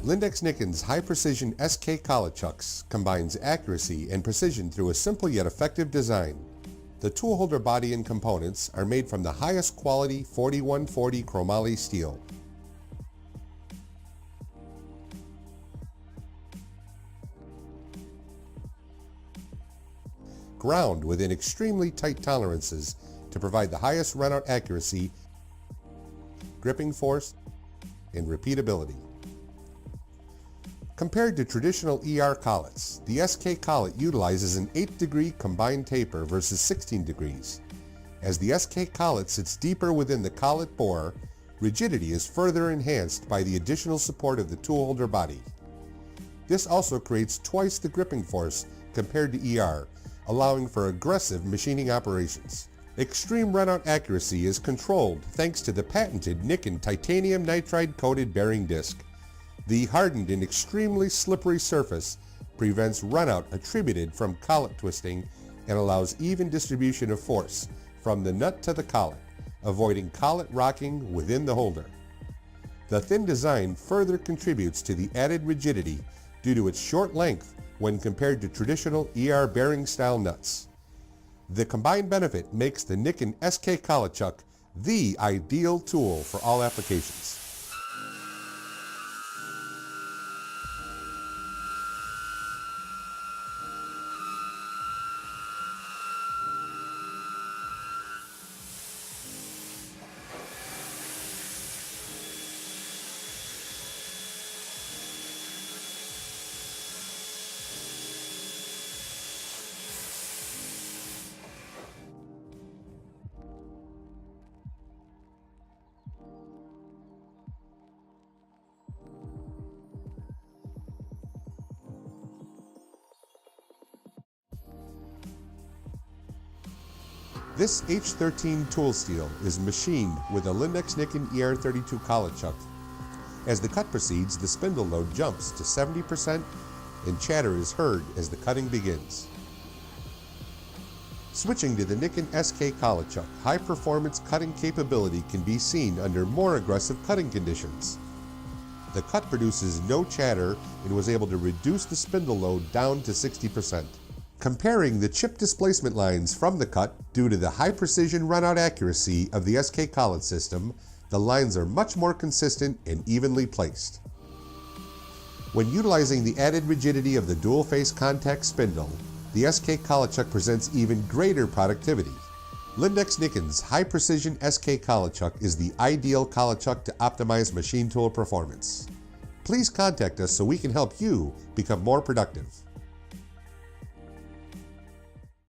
Lindex Nikon's high-precision SK collet chucks combines accuracy and precision through a simple yet effective design. The tool holder body and components are made from the highest quality 4140 chromoly steel. Ground within extremely tight tolerances to provide the highest runout accuracy, gripping force, and repeatability. Compared to traditional ER collets, the SK collet utilizes an 8-degree combined taper versus 16 degrees. As the SK collet sits deeper within the collet bore, rigidity is further enhanced by the additional support of the tool holder body. This also creates twice the gripping force compared to ER, allowing for aggressive machining operations. Extreme runout accuracy is controlled thanks to the patented Nikon titanium nitride coated bearing disc. The hardened and extremely slippery surface prevents runout attributed from collet twisting and allows even distribution of force from the nut to the collet, avoiding collet rocking within the holder. The thin design further contributes to the added rigidity due to its short length when compared to traditional ER bearing style nuts. The combined benefit makes the Nikon SK collet chuck the ideal tool for all applications. This H13 tool steel is machined with a Lindex Nikon ER32 collet chuck. As the cut proceeds, the spindle load jumps to 70% and chatter is heard as the cutting begins. Switching to the Nikon SK collet chuck, high-performance cutting capability can be seen under more aggressive cutting conditions. The cut produces no chatter and was able to reduce the spindle load down to 60%. Comparing the chip displacement lines from the cut due to the high-precision runout accuracy of the SK collet system, the lines are much more consistent and evenly placed. When utilizing the added rigidity of the dual-face contact spindle, the SK collet chuck presents even greater productivity. Lindex Nikon's high-precision SK collet chuck is the ideal collet chuck to optimize machine tool performance. Please contact us so we can help you become more productive.